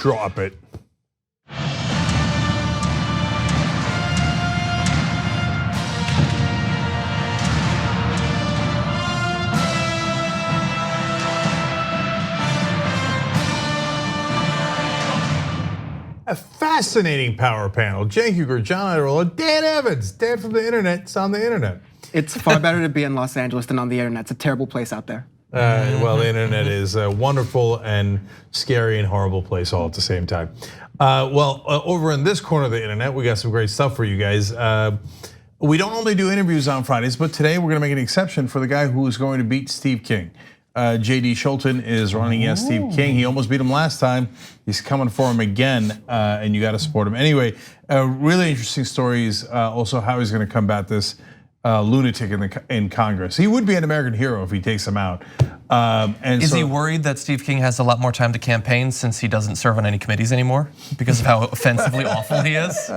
Drop it. A fascinating power panel. Cenk, Uygur, John Iadarola, Dan Evans. Dan from the internet. It's on the internet. It's far better to be in Los Angeles than on the internet. It's a terrible place out there. Well, the internet is a wonderful and scary and horrible place all at the same time. Over in this corner of the internet, we got some great stuff for you guys. We don't only do interviews on Fridays, but today we're gonna make an exception for the guy who is going to beat Steve King. JD Schulten is running against Steve King. He almost beat him last time. He's coming for him again, and you got to support him. Anyway, really interesting stories. Also, how he's going to combat this lunatic in Congress. He would be an American hero if he takes him out. Is he worried that Steve King has a lot more time to campaign since he doesn't serve on any committees anymore because of how offensively awful he is?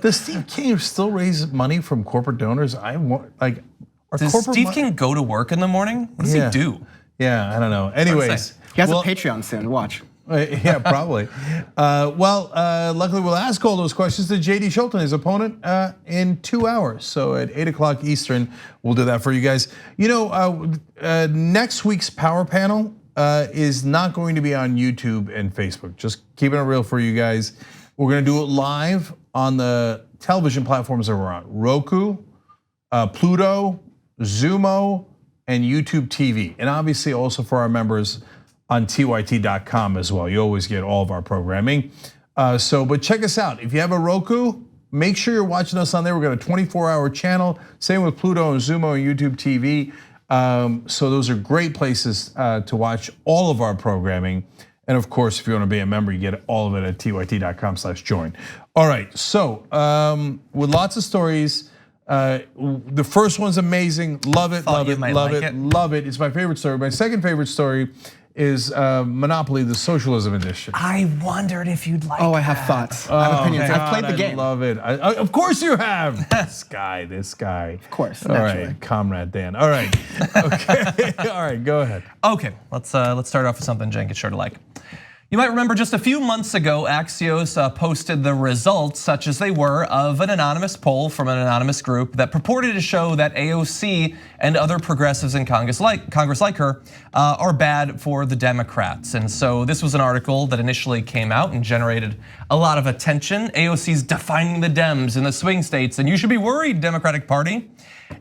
Does Steve King still raise money from corporate donors? Does Steve King go to work in the morning? What does he do? Yeah, I don't know. Anyways, he has a Patreon soon. Watch. Yeah, probably. Luckily, we'll ask all those questions to JD Schulten, his opponent, in 2 hours. So at 8 o'clock Eastern, we'll do that for you guys. You know, next week's power panel is not going to be on YouTube and Facebook. Just keeping it real for you guys. We're going to do it live on the television platforms that we're on: Roku, Pluto, Zumo, and YouTube TV, and obviously also for our members on tyt.com as well. You always get all of our programming. But check us out. If you have a Roku, make sure you're watching us on there. We've got a 24-hour channel. Same with Pluto and Zumo and YouTube TV. So those are great places to watch all of our programming. And of course, if you want to be a member, you get all of it at tyt.com/join. All right, so with lots of stories. The first one's amazing. Love it, love it, love it, love it. It's my favorite story. My second favorite story is Monopoly, the socialism edition. I wondered if you'd like. Oh, I have thoughts. I have opinions. I've played the game. I love it. Of course you have. This guy. Of course. All right, Comrade Dan. All right. Okay. All right. Go ahead. Okay. Let's start off with something Cenk is sure to like. You might remember just a few months ago, Axios posted the results, such as they were, of an anonymous poll from an anonymous group that purported to show that AOC and other progressives in Congress like her are bad for the Democrats. And so this was an article that initially came out and generated a lot of attention. AOC's defining the Dems in the swing states, and you should be worried, Democratic Party.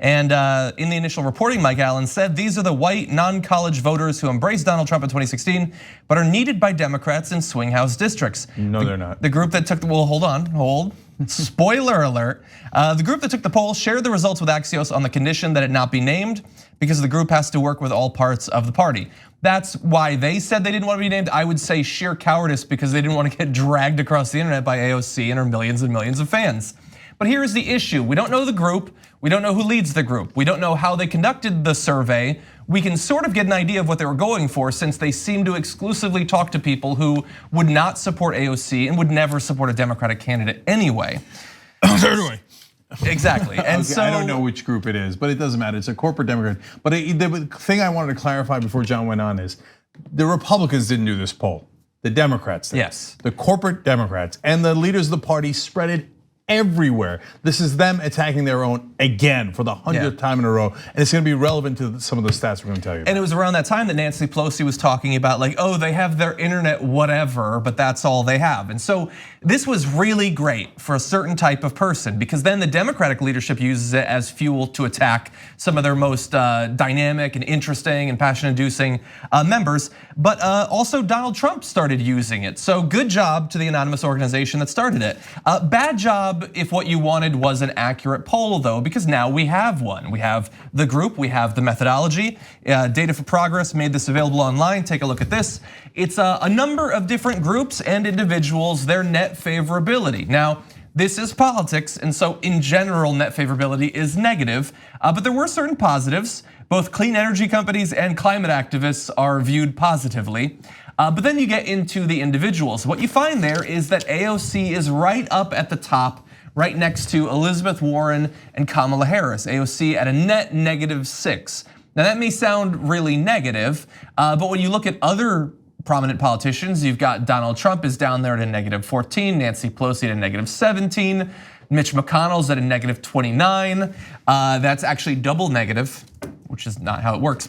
And in the initial reporting, Mike Allen said, these are the white non-college voters who embraced Donald Trump in 2016, but are needed by Democrats in swing house districts. No, they're not. The group that took the, well, hold. Spoiler alert. The group that took the poll shared the results with Axios on the condition that it not be named because the group has to work with all parts of the party. That's why they said they didn't want to be named. I would say sheer cowardice because they didn't want to get dragged across the internet by AOC and her millions and millions of fans. But here's the issue. We don't know the group. We don't know who leads the group. We don't know how they conducted the survey. We can sort of get an idea of what they were going for since they seem to exclusively talk to people who would not support AOC and would never support a Democratic candidate anyway. Certainly. Exactly. And okay, I don't know which group it is, but it doesn't matter. It's a corporate Democrat. But the thing I wanted to clarify before John went on is the Republicans didn't do this poll. The Democrats did. Yes. The corporate Democrats and the leaders of the party spread it everywhere. This is them attacking their own again for the 100th time in a row. And it's gonna be relevant to some of the stats we're gonna tell you about. And it was around that time that Nancy Pelosi was talking about like, oh, they have their internet whatever, but that's all they have. And so this was really great for a certain type of person because then the Democratic leadership uses it as fuel to attack some of their most dynamic and interesting and passion-inducing members. But also Donald Trump started using it. So good job to the anonymous organization that started it. Bad job if what you wanted was an accurate poll though, because now we have one. We have the group, we have the methodology. Data for Progress made this available online. Take a look at this. It's a number of different groups and individuals, their net favorability. Now, this is politics, and so in general, net favorability is negative, but there were certain positives. Both clean energy companies and climate activists are viewed positively. But then you get into the individuals. What you find there is that AOC is right up at the top, right next to Elizabeth Warren and Kamala Harris. AOC at a net -6. Now that may sound really negative, but when you look at other prominent politicians, you've got Donald Trump is down there at a -14, Nancy Pelosi at a -17, Mitch McConnell's at a -29. That's actually double negative, which is not how it works.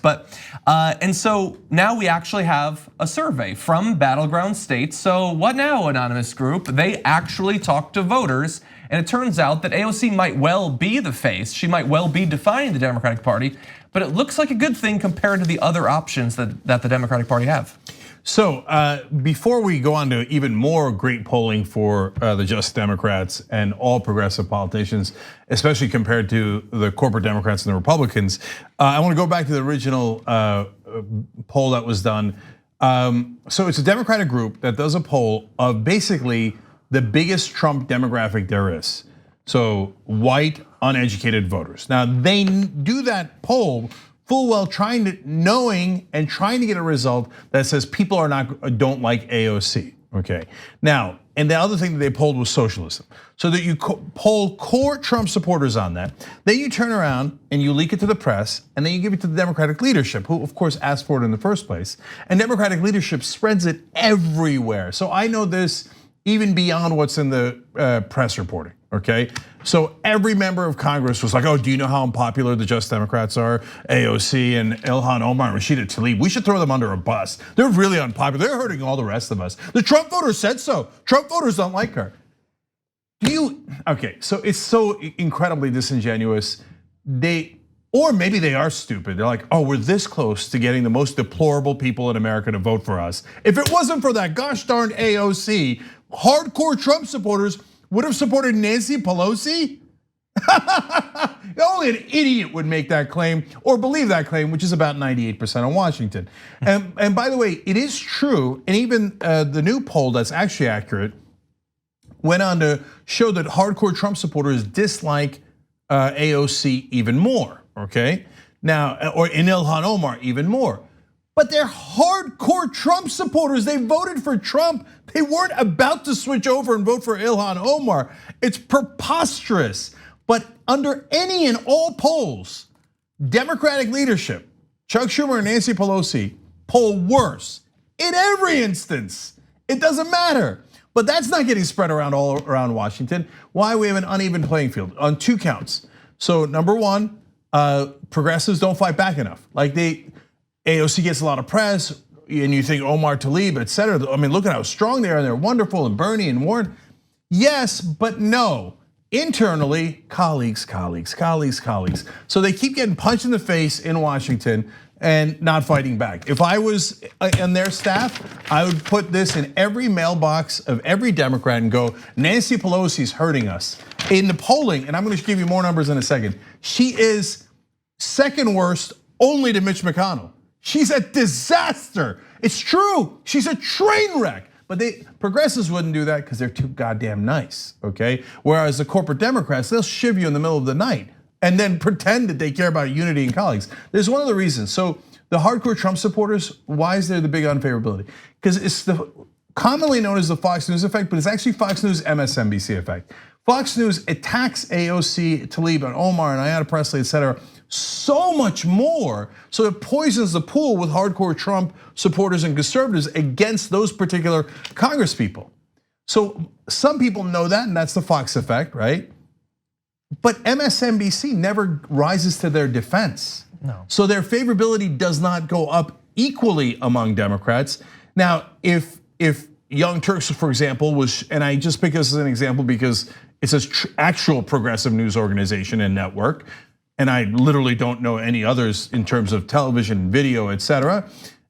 And so now we actually have a survey from battleground states. So what now, anonymous group? They actually talked to voters, and it turns out that AOC might well be the face. She might well be defining the Democratic Party, but it looks like a good thing compared to the other options that the Democratic Party have. So before we go on to even more great polling for the Just Democrats and all progressive politicians, especially compared to the corporate Democrats and the Republicans, I want to go back to the original poll that was done. So it's a Democratic group that does a poll of basically the biggest Trump demographic there is. So white, uneducated voters. Now they do that poll full well knowing and trying to get a result that says people don't like AOC, okay? Now, and the other thing that they polled was socialism. So that you poll core Trump supporters on that, then you turn around and you leak it to the press, and then you give it to the Democratic leadership, who of course asked for it in the first place, and Democratic leadership spreads it everywhere. So I know this even beyond what's in the press reporting, okay? So every member of Congress was like, oh, do you know how unpopular the Just Democrats are? AOC and Ilhan Omar and Rashida Tlaib, we should throw them under a bus. They're really unpopular, they're hurting all the rest of us. The Trump voters said so. Trump voters don't like her. Okay, so it's so incredibly disingenuous. Or maybe they are stupid. They're like, oh, we're this close to getting the most deplorable people in America to vote for us. If it wasn't for that gosh darn AOC, hardcore Trump supporters would have supported Nancy Pelosi? Only an idiot would make that claim or believe that claim, which is about 98% on Washington. And by the way, it is true, and even the new poll that's actually accurate went on to show that hardcore Trump supporters dislike AOC even more, okay? Now, or in Ilhan Omar even more. But they're hardcore Trump supporters. They voted for Trump. They weren't about to switch over and vote for Ilhan Omar. It's preposterous. But under any and all polls, Democratic leadership, Chuck Schumer and Nancy Pelosi, poll worse in every instance. It doesn't matter. But that's not getting spread around all around Washington. Why? We have an uneven playing field on two counts. So number one, progressives don't fight back enough. Like AOC gets a lot of press, and you think Omar Tlaib, et cetera. I mean, look at how strong they are, and they're wonderful, and Bernie and Warren. Yes, but no. Internally, colleagues. So they keep getting punched in the face in Washington and not fighting back. If I was in their staff, I would put this in every mailbox of every Democrat and go, Nancy Pelosi's hurting us. In the polling, and I'm gonna give you more numbers in a second, she is second worst only to Mitch McConnell. She's a disaster. It's true, she's a train wreck. But progressives wouldn't do that because they're too goddamn nice, okay? Whereas the corporate Democrats, they'll shiv you in the middle of the night and then pretend that they care about unity and colleagues. There's one of the reasons. So the hardcore Trump supporters, why is there the big unfavorability? Because it's commonly known as the Fox News effect, but it's actually Fox News MSNBC effect. Fox News attacks AOC, Tlaib, and Omar, and Ayanna Pressley, et cetera, so much more, so it poisons the pool with hardcore Trump supporters and conservatives against those particular Congress people. So some people know that, and that's the Fox effect, right? But MSNBC never rises to their defense. No. So their favorability does not go up equally among Democrats. Now, if Young Turks, for example, was, and I just pick this as an example because it's an actual progressive news organization and network, and I literally don't know any others in terms of television, video, et cetera.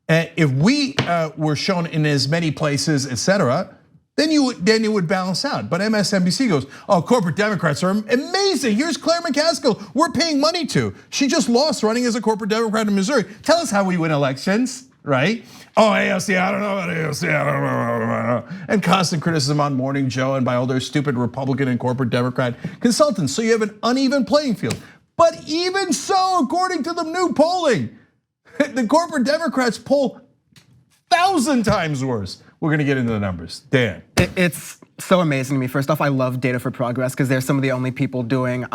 If we were shown in as many places, et cetera, then it would balance out. But MSNBC goes, oh, corporate Democrats are amazing. Here's Claire McCaskill, we're paying money to. She just lost running as a corporate Democrat in Missouri. Tell us how we win elections, right? Oh, AOC, I don't know about AOC, I don't know. And constant criticism on Morning Joe and by all their stupid Republican and corporate Democrat consultants. So you have an uneven playing field. But even so, according to the new polling, the corporate Democrats poll 1,000 times worse. We're gonna get into the numbers. Dan. It's so amazing to me. First off, I love Data for Progress because they're some of the only people doing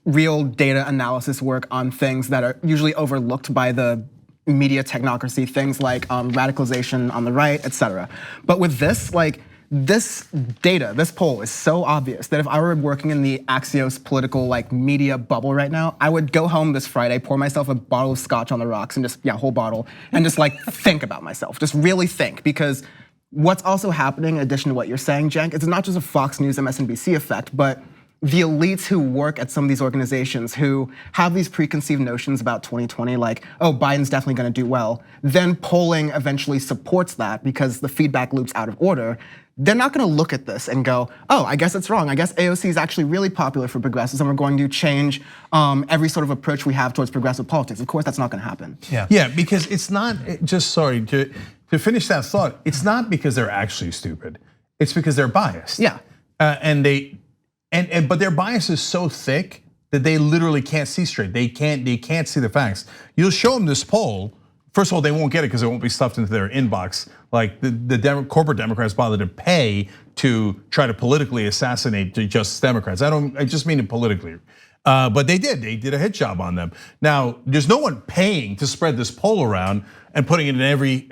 real data analysis work on things that are usually overlooked by the media technocracy, things like radicalization on the right, etc. But with this, like, this data, this poll is so obvious that if I were working in the Axios political like media bubble right now, I would go home this Friday, pour myself a bottle of scotch on the rocks and just, yeah, whole bottle, and just like think about myself, just really think. Because what's also happening, in addition to what you're saying, Cenk, it's not just a Fox News, MSNBC effect, but the elites who work at some of these organizations who have these preconceived notions about 2020, like, oh, Biden's definitely gonna do well, then polling eventually supports that because the feedback loop's out of order. They're not gonna look at this and go, oh, I guess it's wrong. I guess AOC is actually really popular for progressives and we're going to change every sort of approach we have towards progressive politics. Of course, that's not gonna happen. Yeah, because it's not, just sorry, to finish that thought, it's not because they're actually stupid. It's because they're biased. Yeah. But their bias is so thick that they literally can't see straight. They can't see the facts. You'll show them this poll. First of all, they won't get it because it won't be stuffed into their inbox. Like the corporate Democrats bother to pay to try to politically assassinate just Democrats. I just mean it politically. But they did a hit job on them. Now, there's no one paying to spread this poll around and putting it in every,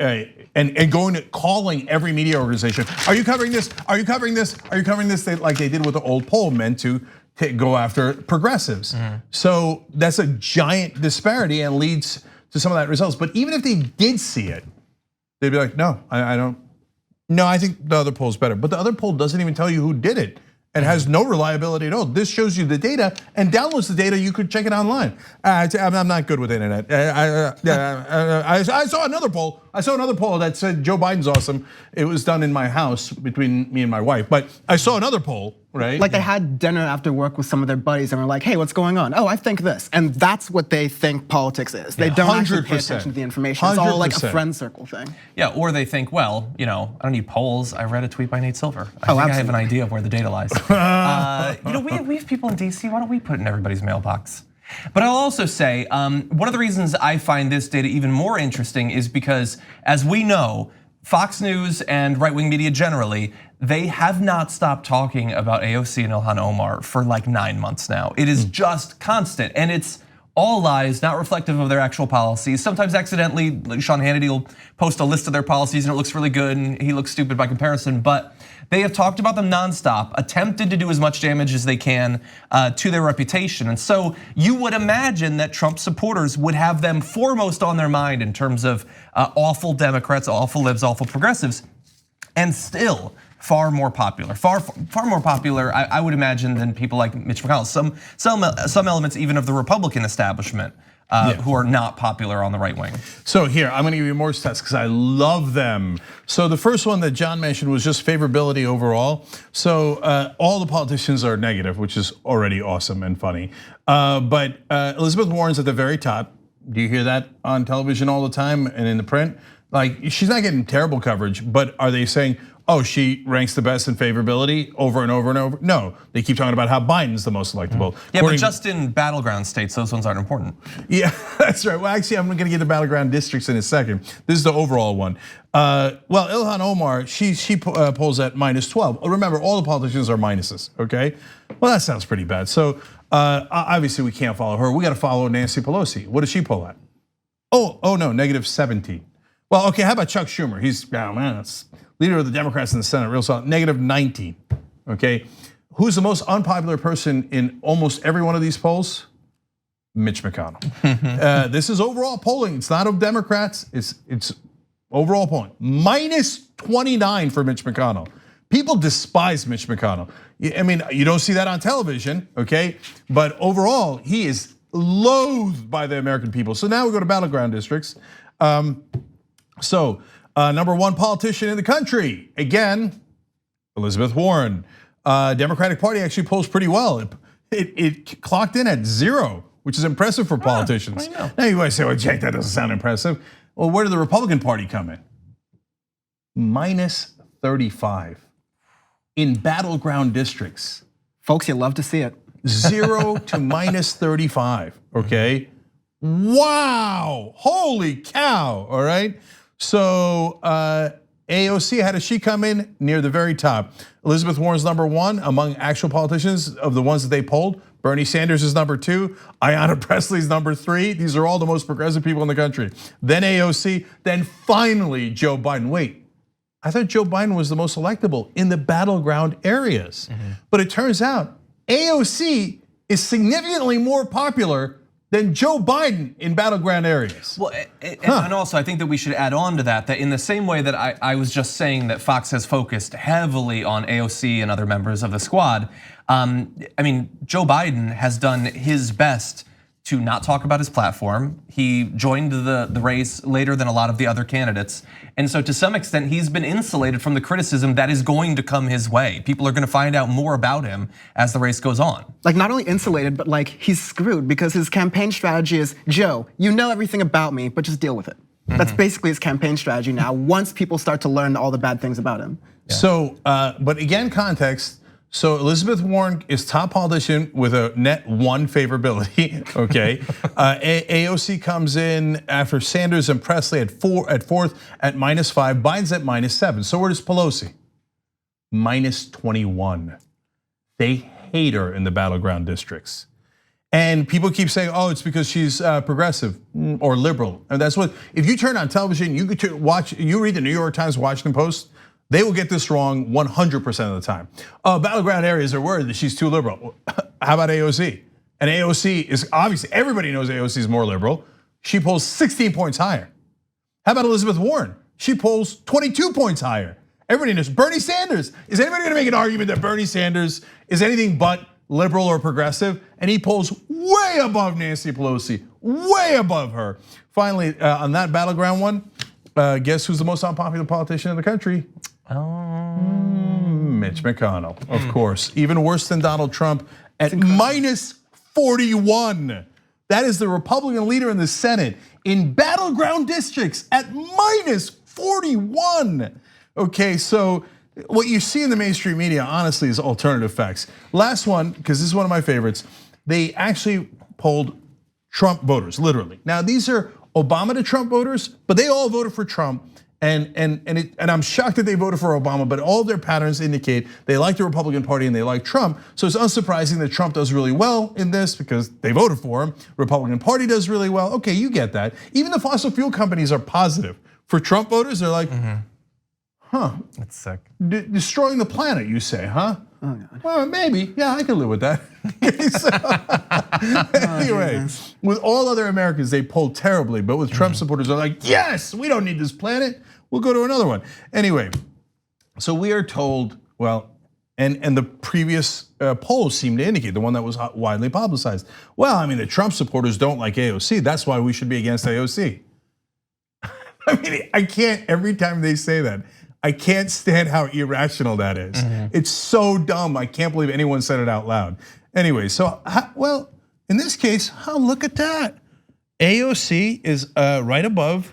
and going to calling every media organization. Are you covering this? Are you covering this? Are you covering this? Like they did with the old poll meant to go after progressives. So that's a giant disparity and leads to some of that results. But even if they did see it, they'd be like, no, I don't. No, I think the other poll's better. But the other poll doesn't even tell you who did it and has no reliability at all. This shows you the data and downloads the data. You could check it online. I'm not good with the internet. I saw another poll. I saw another poll that said Joe Biden's awesome. It was done in my house between me and my wife. But I saw another poll, right? Like they had dinner after work with some of their buddies and were like, hey, what's going on? Oh, I think this. And that's what they think politics is. They don't actually pay attention to the information. It's all like a friend circle thing. Yeah, or they think, well, I don't need polls. I read a tweet by Nate Silver. I think I have an idea of where the data lies. We have people in DC. Why don't we put it in everybody's mailbox? But I'll also say, one of the reasons I find this data even more interesting is because, as we know, Fox News and right-wing media generally, they have not stopped talking about AOC and Ilhan Omar for like 9 months now. It is just constant, and it's all lies, not reflective of their actual policies. Sometimes accidentally, like Sean Hannity will post a list of their policies and it looks really good and he looks stupid by comparison, but they have talked about them nonstop, attempted to do as much damage as they can to their reputation. And so you would imagine that Trump supporters would have them foremost on their mind in terms of awful Democrats, awful libs, awful progressives, and still far more popular, far more popular, I would imagine, than people like Mitch McConnell. Some elements even of the Republican establishment who are not popular on the right wing. So here, I'm gonna give you more stats because I love them. So the first one that John mentioned was just favorability overall. So all the politicians are negative, which is already awesome and funny. But Elizabeth Warren's at the very top. Do you hear that on television all the time and in the print? Like, she's not getting terrible coverage, but are they saying, oh, she ranks the best in favorability over and over and over? No, they keep talking about how Biden's the most electable. Yeah, but just in battleground states, those ones aren't important. Yeah, that's right. Well, actually, I'm gonna get to battleground districts in a second. This is the overall one. Well, Ilhan Omar, she polls at -12. Remember, all the politicians are minuses, okay? Well, that sounds pretty bad. So obviously we can't follow her. We gotta follow Nancy Pelosi. What does she poll at? Oh no, -17. Well, okay, how about Chuck Schumer? He's, oh man, that's leader of the Democrats in the Senate, real solid, -19, okay? Who's the most unpopular person in almost every one of these polls? Mitch McConnell. This is overall polling, it's not of Democrats, it's overall polling. -29 for Mitch McConnell. People despise Mitch McConnell. I mean, you don't see that on television, okay? But overall, he is loathed by the American people. So now we go to battleground districts. Number one politician in the country, again, Elizabeth Warren. Democratic Party actually polls pretty well. It clocked in at 0, which is impressive for politicians. Now you might say, well, Jake, that doesn't sound impressive. Well, where did the Republican Party come in? -35 in battleground districts. Folks, you love to see it. 0 to -35, okay? Wow, holy cow, all right? So AOC, how does she come in? Near the very top. Elizabeth Warren's #1 among actual politicians of the ones that they polled, Bernie Sanders is number 2. Ayanna Pressley's number 3. These are all the most progressive people in the country. Then AOC, then finally Joe Biden. Wait, I thought Joe Biden was the most electable in the battleground areas. But it turns out AOC is significantly more popular than Joe Biden in battleground areas. Well, and also I think that we should add on to that in the same way that I was just saying that Fox has focused heavily on AOC and other members of the squad. I mean, Joe Biden has done his best to not talk about his platform. He joined the race later than a lot of the other candidates. And so to some extent, he's been insulated from the criticism that is going to come his way. People are gonna find out more about him as the race goes on. Like not only insulated, but like he's screwed because his campaign strategy is, Joe, you know everything about me, but just deal with it. That's basically his campaign strategy now, once people start to learn all the bad things about him. Yeah. So, but again, context. So Elizabeth Warren is top politician with a net 1 favorability, okay? AOC comes in after Sanders and Presley at 4th at -5, Biden's at -7. So where does Pelosi? -21. They hate her in the battleground districts. And people keep saying, oh, it's because she's progressive or liberal. And that's what, if you turn on television, you read the New York Times, Washington Post, they will get this wrong 100% of the time. Battleground areas are worried that she's too liberal. How about AOC? And AOC is obviously, everybody knows AOC is more liberal. She polls 16 points higher. How about Elizabeth Warren? She polls 22 points higher. Everybody knows. Bernie Sanders. Is anybody gonna make an argument that Bernie Sanders is anything but liberal or progressive? And he polls way above Nancy Pelosi, way above her. Finally, on that battleground one, guess who's the most unpopular politician in the country? Mitch McConnell, of course. Even worse than Donald Trump at -41. That is the Republican leader in the Senate in battleground districts at -41. Okay, so what you see in the mainstream media, honestly, is alternative facts. Last one, because this is one of my favorites, they actually polled Trump voters, literally. Now, these are Obama to Trump voters, but they all voted for Trump. And I'm shocked that they voted for Obama, but all their patterns indicate they like the Republican Party and they like Trump. So it's unsurprising that Trump does really well in this because they voted for him. Republican Party does really well. Okay, you get that. Even the fossil fuel companies are positive. For Trump voters, they're like, huh. That's sick. Destroying the planet, you say, huh? Oh, God. Well, maybe, yeah, I can live with that. Anyway, with all other Americans, they polled terribly, but with Trump supporters, they're like, yes, we don't need this planet. We'll go to another one. Anyway, so we are told, well, and the previous polls seem to indicate, the one that was widely publicized. Well, I mean, the Trump supporters don't like AOC. That's why we should be against AOC. I mean, I can't, every time they say that, I can't stand how irrational that is. It's so dumb. I can't believe anyone said it out loud. Anyway, so, well, in this case, look at that. AOC is right above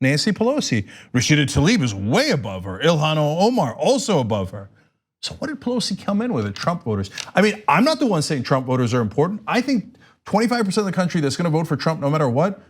Nancy Pelosi. Rashida Tlaib is way above her. Ilhan Omar also above her. So what did Pelosi come in with at Trump voters? I mean, I'm not the one saying Trump voters are important. I think 25% of the country that's gonna vote for Trump no matter what,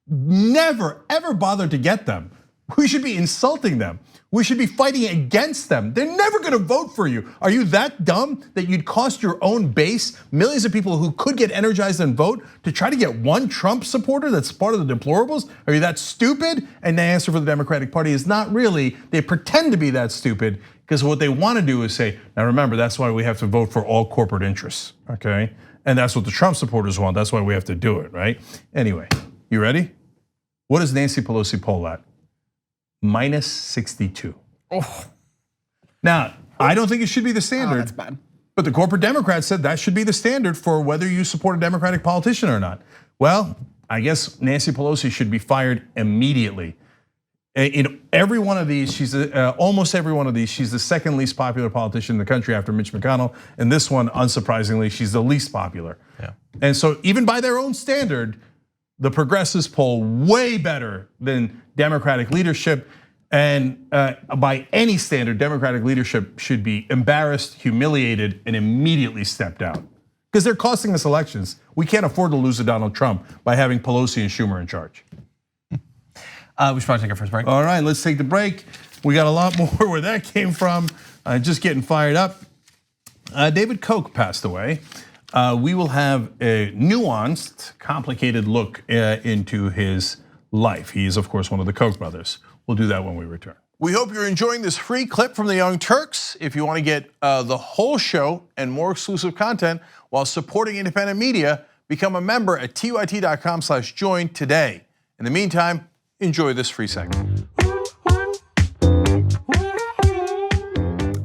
never, ever bothered to get them. We should be insulting them. We should be fighting against them. They're never gonna vote for you. Are you that dumb that you'd cost your own base, millions of people who could get energized and vote, to try to get one Trump supporter that's part of the deplorables? Are you that stupid? And the answer for the Democratic Party is not really. They pretend to be that stupid because what they wanna do is say, now remember, that's why we have to vote for all corporate interests, okay? And that's what the Trump supporters want. That's why we have to do it, right? Anyway, you ready? What does Nancy Pelosi poll at? -62. Oh. Now, I don't think it should be the standard. Oh, that's bad. But the corporate Democrats said that should be the standard for whether you support a Democratic politician or not. Well, I guess Nancy Pelosi should be fired immediately. In every one of these, she's almost every one of these, she's the second least popular politician in the country after Mitch McConnell. And this one, unsurprisingly, she's the least popular. Yeah. And so even by their own standard, the progressives poll way better than Democratic leadership. And by any standard, Democratic leadership should be embarrassed, humiliated, and immediately step down. Because they're costing us elections. We can't afford to lose to Donald Trump by having Pelosi and Schumer in charge. We should probably take our first break. All right, let's take the break. We got a lot more where that came from. Just getting fired up. David Koch passed away. we will have a nuanced, complicated look into his life. He is, of course, one of the Koch brothers. We'll do that when we return. We hope you're enjoying this free clip from the Young Turks. If you want to get the whole show and more exclusive content while supporting independent media, become a member at tyt.com/join today. In the meantime, enjoy this free segment.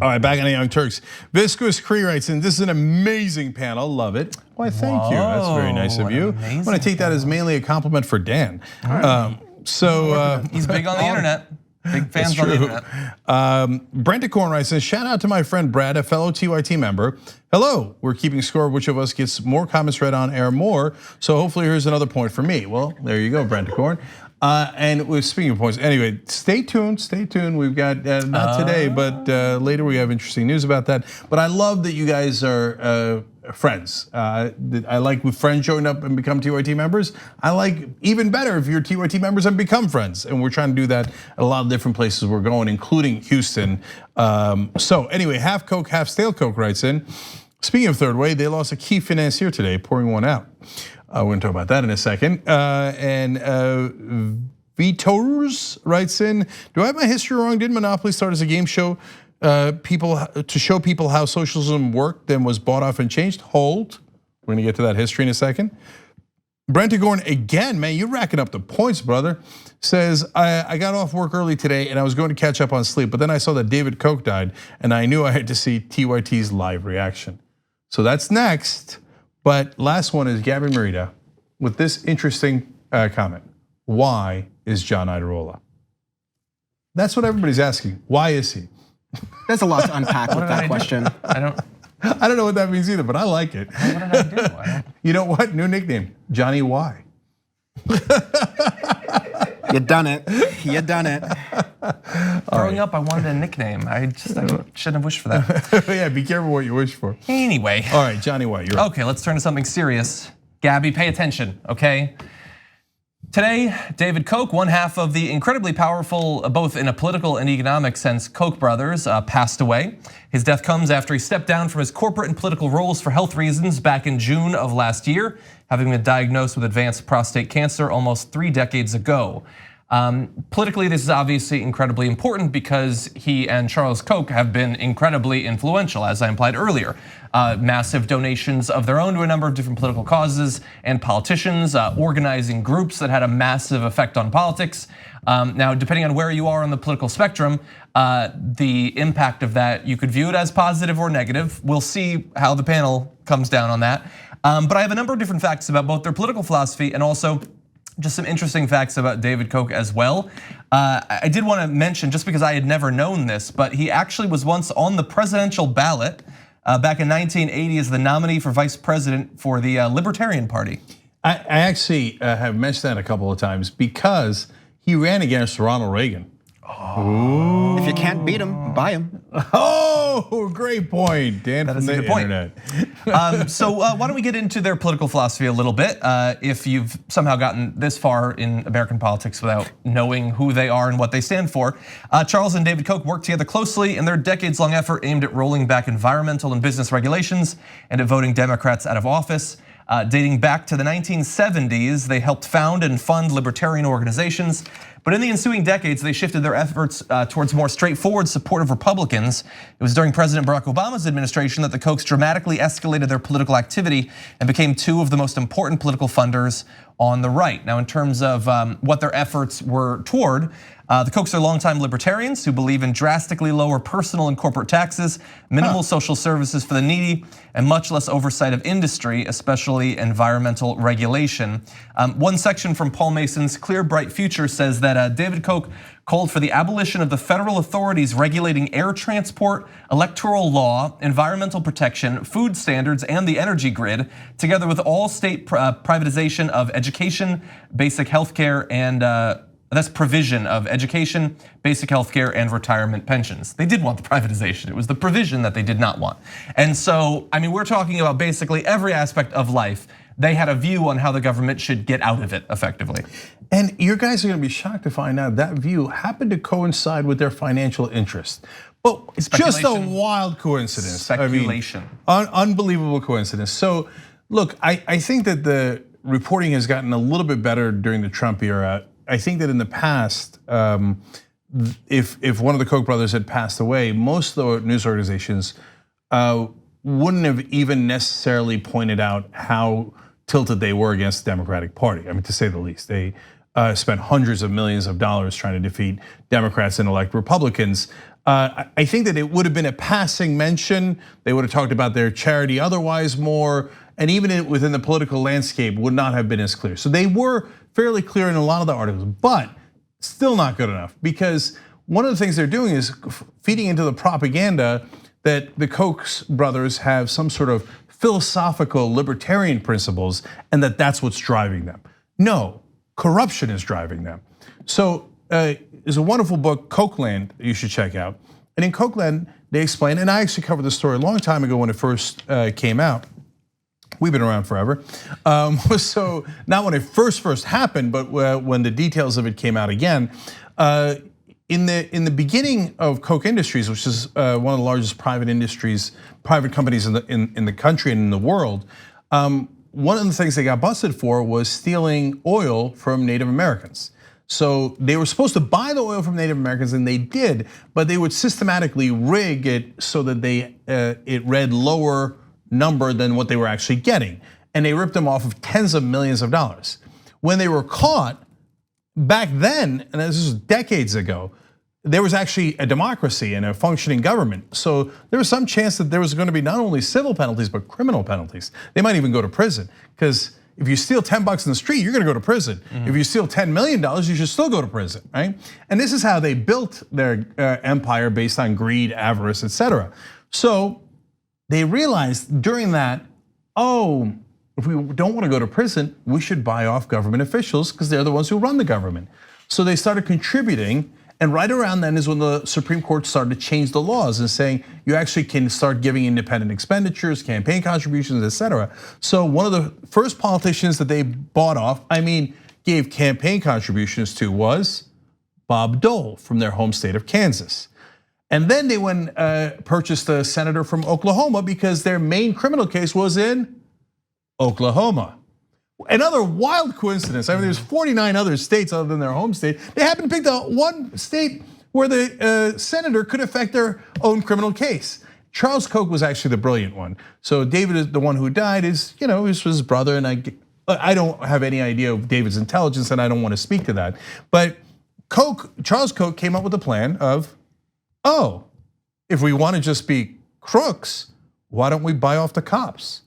All right, back on the Young Turks. Viscous Cree writes in, this is an amazing panel, love it. Why, thank you, that's very nice of you. I'm gonna take that as mainly a compliment for Dan. He's big on the internet. Big fans on the internet. Brenda Korn writes in, shout out to my friend Brad, a fellow TYT member. Hello, we're keeping score of which of us gets more comments read on air more, so hopefully here's another point for me. Well, there you go, Brenda Korn. And we're speaking of points, anyway, stay tuned. We've got, not today, but later we have interesting news about that. But I love that you guys are friends. I like with friends showing up and become TYT members. I like even better if you're TYT members and become friends. And we're trying to do that at a lot of different places we're going, including Houston. So anyway, half Coke, half stale Coke writes in. Speaking of third way, they lost a key financier today, pouring one out. We're gonna talk about that in a second. And Vitors writes in, do I have my history wrong? Did Monopoly start as a game show to show people how socialism worked, then was bought off and changed? Hold, we're gonna get to that history in a second. Brent Gorn again, man, you're racking up the points, brother. Says, I got off work early today and I was going to catch up on sleep, but then I saw that David Koch died and I knew I had to see TYT's live reaction. So that's next. But last one is Gabby Merida with this interesting comment. Why is John Iadarola? That's what everybody's asking. Why is he? There's a lot to unpack with that question. I don't know what that means either, but I like it. What did I do? You know what? New nickname, Johnny Y. You done it. You done it. Growing up, I wanted a nickname. I shouldn't have wished for that. Yeah, be careful what you wish for. Anyway. All right, Johnny White, you're up. Okay, let's turn to something serious. Gabby, pay attention, okay? Today, David Koch, one half of the incredibly powerful, both in a political and economic sense, Koch brothers, passed away. His death comes after he stepped down from his corporate and political roles for health reasons back in June of last year, having been diagnosed with advanced prostate cancer almost 3 decades ago. Politically, this is obviously incredibly important because he and Charles Koch have been incredibly influential, as I implied earlier. Massive donations of their own to a number of different political causes and politicians, organizing groups that had a massive effect on politics. Now, depending on where you are on the political spectrum, the impact of that, you could view it as positive or negative. We'll see how the panel comes down on that. But I have a number of different facts about both their political philosophy and also just some interesting facts about David Koch as well. I did want to mention, just because I had never known this, but he actually was once on the presidential ballot back in 1980 as the nominee for vice president for the Libertarian Party. I actually have mentioned that a couple of times because he ran against Ronald Reagan. Oh. If you can't beat him, buy him. Oh, great point, Dan. That is a good point. So why don't we get into their political philosophy a little bit? If you've somehow gotten this far in American politics without knowing who they are and what they stand for, Charles and David Koch worked together closely in their decades-long effort aimed at rolling back environmental and business regulations and at voting Democrats out of office. Dating back to the 1970s, they helped found and fund libertarian organizations. But in the ensuing decades, they shifted their efforts towards more straightforward support of Republicans. It was during President Barack Obama's administration that the Kochs dramatically escalated their political activity and became 2 of the most important political funders on the right. Now, in terms of what their efforts were toward, the Kochs are longtime libertarians who believe in drastically lower personal and corporate taxes, minimal social services for the needy, and much less oversight of industry, especially environmental regulation. One section from Paul Mason's Clear Bright Future says that David Koch called for the abolition of the federal authorities regulating air transport, electoral law, environmental protection, food standards, and the energy grid, together with all state privatization of education, basic healthcare, and that's provision of education, basic healthcare, and retirement pensions. They did want the privatization. It was the provision that they did not want. And so, I mean, we're talking about basically every aspect of life they had a view on how the government should get out of it effectively. And you guys are going to be shocked to find out that view happened to coincide with their financial interest. Well, it's just a wild coincidence. Speculation. I mean, unbelievable coincidence. So, look, I think that the reporting has gotten a little bit better during the Trump era. I think that in the past, if one of the Koch brothers had passed away, most of the news organizations wouldn't have even necessarily pointed out how tilted they were against the Democratic Party. I mean, to say the least, they spent hundreds of millions of dollars trying to defeat Democrats and elect Republicans. I think that it would have been a passing mention. They would have talked about their charity otherwise more, and even within the political landscape would not have been as clear. So they were fairly clear in a lot of the articles, but still not good enough, because one of the things they're doing is feeding into the propaganda that the Koch brothers have some sort of philosophical libertarian principles and that that's what's driving them. No, corruption is driving them. So there's a wonderful book, Kochland, you should check out. And in Kochland, they explain, and I actually covered this story a long time ago when it first came out. We've been around forever. So not when it first happened, but when the details of it came out again. In the beginning of Koch Industries, which is one of the largest private companies in the country and in the world, one of the things they got busted for was stealing oil from Native Americans. So they were supposed to buy the oil from Native Americans, and they did, but they would systematically rig it so that it read lower number than what they were actually getting, and they ripped them off of tens of millions of dollars. When they were caught, back then, and this was decades ago, there was actually a democracy and a functioning government. So there was some chance that there was going to be not only civil penalties, but criminal penalties. They might even go to prison, because if you steal $10 in the street, you're going to go to prison. If you steal $10 million, you should still go to prison, right? And this is how they built their empire, based on greed, avarice, etc. So they realized during that, if we don't want to go to prison, we should buy off government officials, because they're the ones who run the government. So they started contributing, and right around then is when the Supreme Court started to change the laws and saying you actually can start giving independent expenditures, campaign contributions, etc. So one of the first politicians that they bought off, gave campaign contributions to, was Bob Dole from their home state of Kansas. And then they went purchased a senator from Oklahoma, because their main criminal case was in Oklahoma. Another wild coincidence. There's 49 other states other than their home state. They happened to pick the one state where the senator could affect their own criminal case. Charles Koch was actually the brilliant one. So David is the one who died. This was his brother, and I don't have any idea of David's intelligence, and I don't want to speak to that. But Charles Koch came up with a plan of, if we want to just be crooks, why don't we buy off the cops?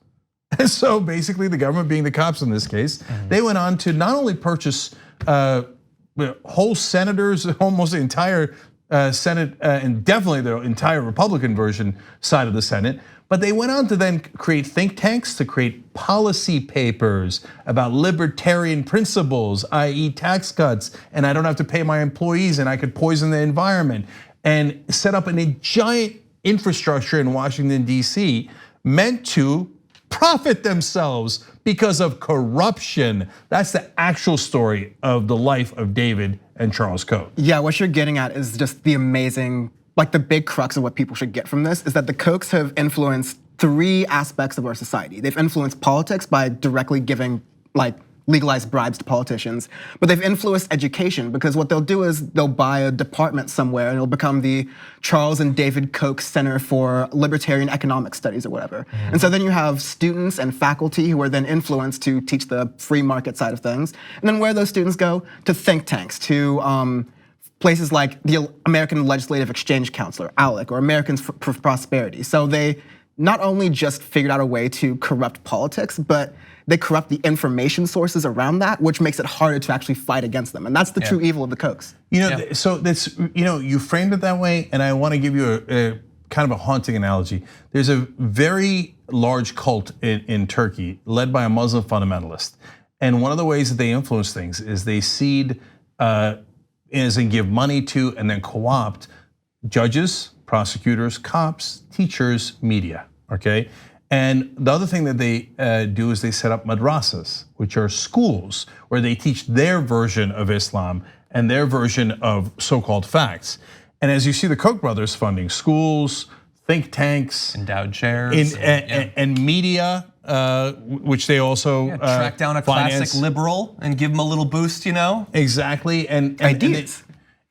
And so basically, the government being the cops in this case, they went on to not only purchase whole senators, almost the entire Senate, and definitely the entire Republican version side of the Senate, but they went on to then create think tanks, to create policy papers about libertarian principles, i.e. tax cuts, and I don't have to pay my employees, and I could poison the environment, and set up a giant infrastructure in Washington, D.C. meant to profit themselves because of corruption. That's the actual story of the life of David and Charles Koch. Yeah, what you're getting at is just the amazing, the big crux of what people should get from this is that the Kochs have influenced 3 aspects of our society. They've influenced politics by directly giving legalized bribes to politicians, but they've influenced education, because what they'll do is they'll buy a department somewhere and it'll become the Charles and David Koch Center for Libertarian Economic Studies or whatever. And so then you have students and faculty who are then influenced to teach the free market side of things. And then where those students go? To think tanks, to places like the American Legislative Exchange Council, or ALEC, or Americans for Prosperity. So they not only just figured out a way to corrupt politics, but they corrupt the information sources around that, which makes it harder to actually fight against them. And that's the true evil of the Kochs. So that's, you framed it that way, and I want to give you a kind of a haunting analogy. There's a very large cult in Turkey led by a Muslim fundamentalist. And one of the ways that they influence things is they seed, as in give money to and then co-opt judges, prosecutors, cops, teachers, media, okay? And the other thing that they do is they set up madrasas, which are schools where they teach their version of Islam and their version of so-called facts. And as you see the Koch brothers funding schools, think tanks, endowed chairs, and media, which they also track down a finance. classic liberal and give them a little boost, Exactly, and ideas.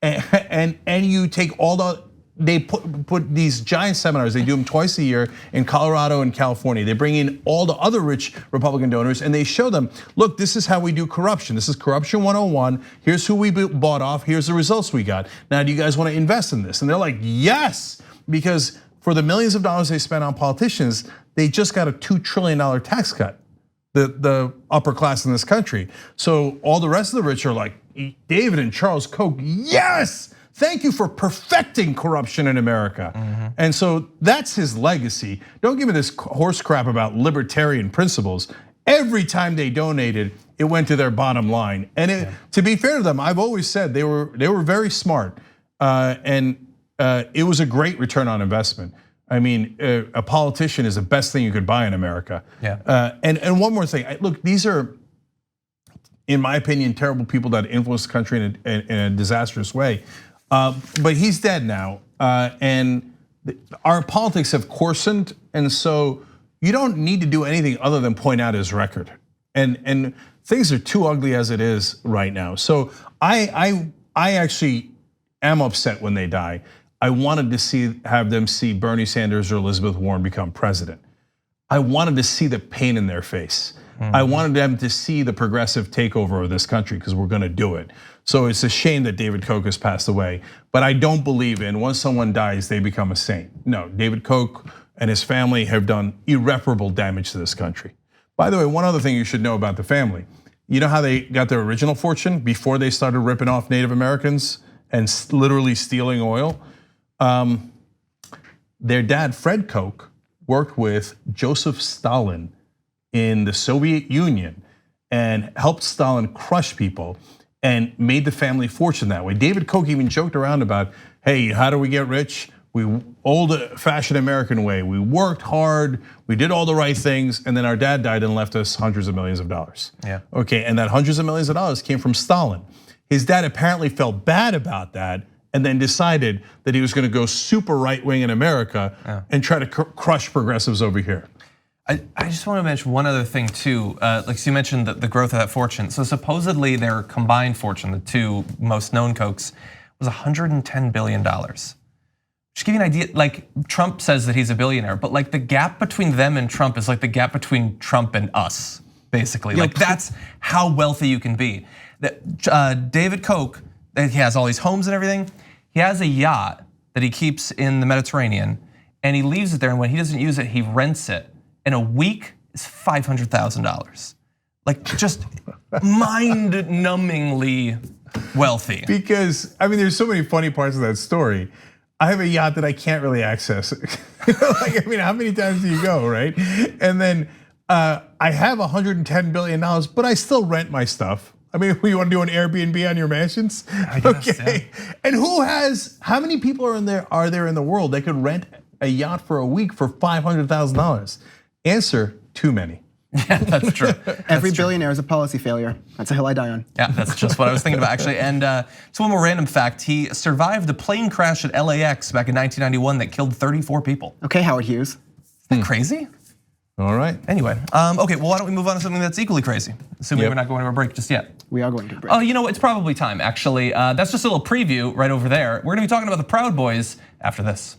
And you take all they put these giant seminars. They do them twice a year in Colorado and California. They bring in all the other rich Republican donors and they show them, look, this is how we do corruption. This is corruption 101. Here's who we bought off. Here's the results we got. Now, do you guys want to invest in this? And they're like, yes, because for the millions of dollars they spent on politicians, they just got a $2 trillion tax cut. The upper class in this country. So all the rest of the rich are like, David and Charles Koch, yes! Thank you for perfecting corruption in America. And so that's his legacy. Don't give me this horse crap about libertarian principles. Every time they donated, it went to their bottom line. And to be fair to them, I've always said they were very smart. And it was a great return on investment. I mean, a politician is the best thing you could buy in America. And one more thing, look, these are, in my opinion, terrible people that influence the country in a disastrous way. But he's dead now, and our politics have coarsened, and so you don't need to do anything other than point out his record. And things are too ugly as it is right now. So I actually am upset when they die. I wanted to have them see Bernie Sanders or Elizabeth Warren become president. I wanted to see the pain in their face. I wanted them to see the progressive takeover of this country because we're going to do it. So it's a shame that David Koch has passed away, but I don't believe in once someone dies, they become a saint. No, David Koch and his family have done irreparable damage to this country. By the way, one other thing you should know about the family, you know how they got their original fortune before they started ripping off Native Americans and literally stealing oil? Their dad, Fred Koch, worked with Joseph Stalin in the Soviet Union and helped Stalin crush people and made the family fortune that way. David Koch even joked around about, hey, how do we get rich? We old-fashioned American way. We worked hard, we did all the right things, and then our dad died and left us hundreds of millions of dollars. Okay, and that hundreds of millions of dollars came from Stalin. His dad apparently felt bad about that and then decided that he was gonna go super right-wing in America and try to crush progressives over here. I just want to mention one other thing too. Like you mentioned the growth of that fortune. So supposedly their combined fortune, the two most known Kochs, was $110 billion. Just give you an idea, like Trump says that he's a billionaire, but like the gap between them and Trump is like the gap between Trump and us, basically. Like that's how wealthy you can be. David Koch, he has all these homes and everything. He has a yacht that he keeps in the Mediterranean and he leaves it there, and when he doesn't use it, he rents it. In a week is $500,000. Like just mind-numbingly wealthy. Because I mean, there's so many funny parts of that story. I have a yacht that I can't really access. Like, I mean, how many times do you go, right? And then I have $110 billion, but I still rent my stuff. I mean, you want to do an Airbnb on your mansions? I guess, okay. And how many people are there in the world that could rent a yacht for a week for $500,000? Answer, too many. Yeah, that's true. Every billionaire is a policy failure. That's a hill I die on. Yeah, that's just what I was thinking about actually. And so one more random fact, he survived a plane crash at LAX back in 1991 that killed 34 people. Okay, Howard Hughes. Isn't that crazy? All right. Anyway, okay, well why don't we move on to something that's equally crazy? Assuming we're not going to a break just yet. We are going to a break. Oh, you know, it's probably time actually. That's just a little preview right over there. We're gonna be talking about the Proud Boys after this.